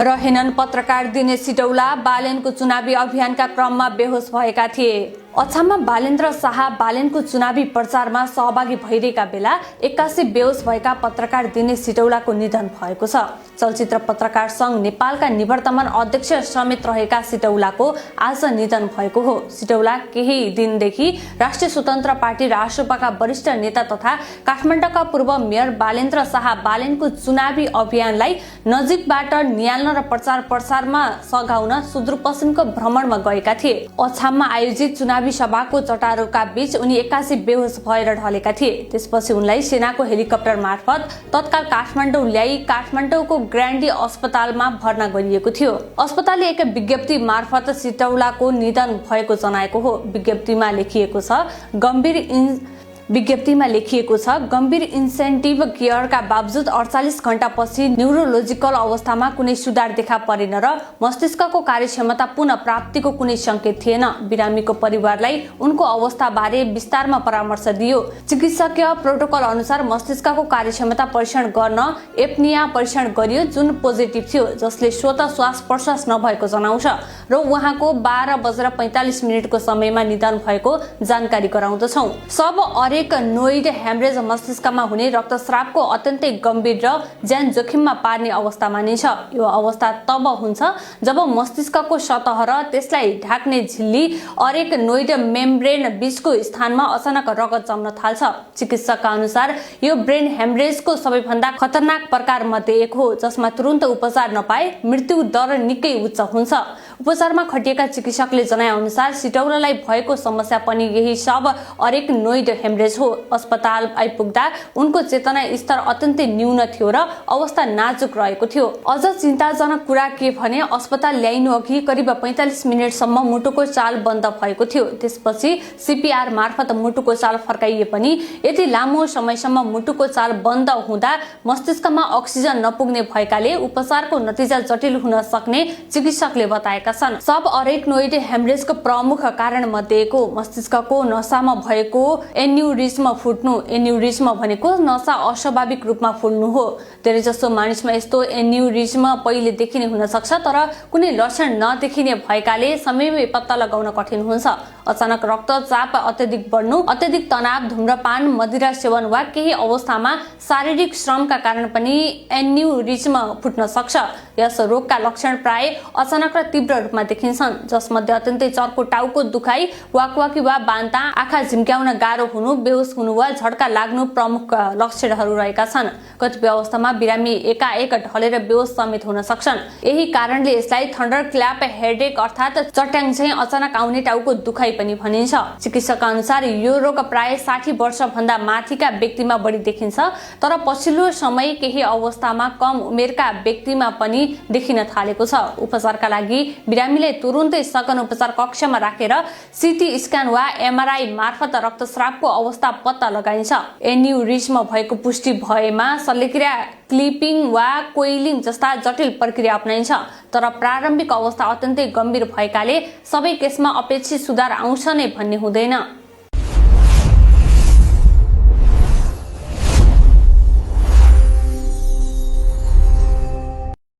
रहेनन् पत्रकार दिनेश सिटौला बालेनको चुनावी अभियानका क्रममा बेहोस भएका थिए। अछाममा बालेन्द्र शाह बालेनको चुनावी प्रचारमा सहभागी भइरहेका बेला 81 बेहोस भएका पत्रकार दिनेश सिटौलाको निधन भएको छ। चलचित्र पत्रकार संघ नेपालका निवर्तमान अध्यक्ष समेत रहेका सिटौलाको आज निधन भएको हो। सिटौला केही दिनदेखि राष्ट्रिय स्वतन्त्र पार्टी रासोपाका वरिष्ठ नेता तथा काठमाडौँका पूर्व मेयर बालेन्द्र शाह बालेनको चुनावी अभियानलाई नजिकबाट नियाल्न र प्रचार प्रसारमा सघाउन सुदूरपश्चिमको भ्रमणमा गएका थिए। अछाममा आयोजित चुनावी सभाको चटारोका बीच उनी 81 बेहोस भएर ढलेका थिए। त्यसपछि उनलाई सेनाको हेलिकप्टर मार्फत तत्काल काठमाडौँ ल्याई काठमाडौँको ग्रान्डी अस्पतालमा भर्ना गरिएको थियो। अस्पतालले एक विज्ञप्ति मार्फत सिटौलाको निधन भएको जनाएको हो। विज्ञप्तिमा लेखिएको छ गम्भीर इन्सेन्टिभ केयरका बावजुद 48 घण्टापछि न्युरोलोजिकल अवस्थामा कुनै सुधार देखा परेन र मस्तिष्कको कार्यक्षमता पुनः प्राप्तिको कुनै संकेत थिएन। बिरामीको परिवारलाई उनको अवस्थाबारे विस्तारमा परामर्श दियो। चिकित्सकीय प्रोटोकल अनुसार मस्तिष्कको कार्यक्षमता परीक्षण गर्न एप्निया परीक्षण गरियो जुन पोजिटिभ थियो, जसले स्वतः श्वास प्रश्वास नभएको जनाउँछ र उहाँको 12:45 को समयमा निधन भएको जानकारी गराउँदछौं। सब नोइड हेमरेज मस्तिष्कमा हुने रक्तस्रावको अत्यन्तै गम्भीर र ज्यान जोखिममा पार्ने अवस्था मानिन्छ। यो अवस्था तब हुन्छ जब मस्तिष्कको सतह र त्यसलाई ढाक्ने झिल्ली अरेकनोइड मेम्ब्रेन बीचको स्थानमा अचानक रगत जम्न थाल्छ। चिकित्सकका अनुसार यो ब्रेन हेमरेजको सबैभन्दा खतरनाक प्रकार मध्ये एक हो, जसमा तुरुन्त उपचार नपाए मृत्यु दर निकै उच्च हुन्छ। उपचारमा खटिएका चिकित्सकले जनाए अनुसार सिटौलालाई भएको समस्या पनि यही सब अरेकनोइड हेमरेज हो। अस्पताल आइपुग्दा उनको चेतना स्तर अत्यन्तै न्यून थियो र अवस्था नाजुक रहेको थियो। अझ चिन्ताजनक कुरा के भने अस्पताल ल्याइनु अघि करिब 45 मिनेटसम्म मुटुको चाल बन्द भएको थियो। त्यसपछि सीपीआर मार्फत मुटुको चाल फर्काइए पनि यति लामो समयसम्म मुटुको चाल बन्द हुँदा मस्तिष्कमा अक्सिजन नपुग्ने भएकाले उपचारको नतिजा जटिल हुन सक्ने चिकित्सकले बताएका छन्। सब अरेकनोइड हेमरेजको प्रमुख कारण मध्ये एक हो मस्तिष्कको नसामा भएको एन्युरिज्म फुट्नु। एन्युरिज्म भनेको नसा अस्वाभाविक रूपमा फुल्नु हो। धेरैजसो मानिसमा यस्तो एन्युरिज्म पहिलेदेखि नै हुन सक्छ, तर कुनै लक्षण नदेखिने भएकाले समयमै पत्ता लगाउन कठिन हुन्छ। अचानक रक्तचाप अत्यधिक बढ्नु, अत्यधिक तनाव, धूम्रपान, मदिरा सेवन वा केही अवस्थामा शारीरिक श्रमका कारण पनि एन्युरिज्म फुट्न सक्छ। यस रोगका लक्षण प्राय अचानक र तीव्र रूपमा देखिन्छन्, जसमध्ये अत्यन्तै चर्को टाउको दुखाइ, वाकवाकी वा बान्ता, आँखा झिम्क्याउन गाह्रो हुनु, बेहोस हुनु वा झड्का लाग्नु प्रमुख लक्षणहरू रहेका छन्। कतिपय अवस्थामा बिरामी एकाएक ढलेर बेहोस समेत हुन सक्छन्। यही कारणले यसलाई थन्डर क्ल्याप हेडेक अर्थात् चट्याङ चाहिँ अचानक आउने टाउको दुखाइ पनि भनिन्छ। चिकित्सकका अनुसार यो रोग प्राय 60 वर्ष भन्दा माथिका व्यक्तिमा बढी देखिन्छ, तर पछिल्लो समय केही अवस्थामा कम उमेरका व्यक्तिमा पनि देखिन थालेको छ। उपचारका लागि बिरामीलाई तुरुन्तै सघन उपचार कक्षमा राखेर सीटी स्क्यान वा एमआरआई मार्फत रक्तस्रावको अवस्था पत्ता लगाइन्छ। एन्युरिज्म भएको पुष्टि भएमा शल्यक्रिया, क्लिपिङ वा कोइलिङ जस्ता जटिल प्रक्रिया अपनाइन्छ, तर प्रारम्भिक अवस्था अत्यन्तै गम्भीर भएकाले सबै केसमा अपेक्षित सुधार आउँछ नै भन्ने हुँदैन।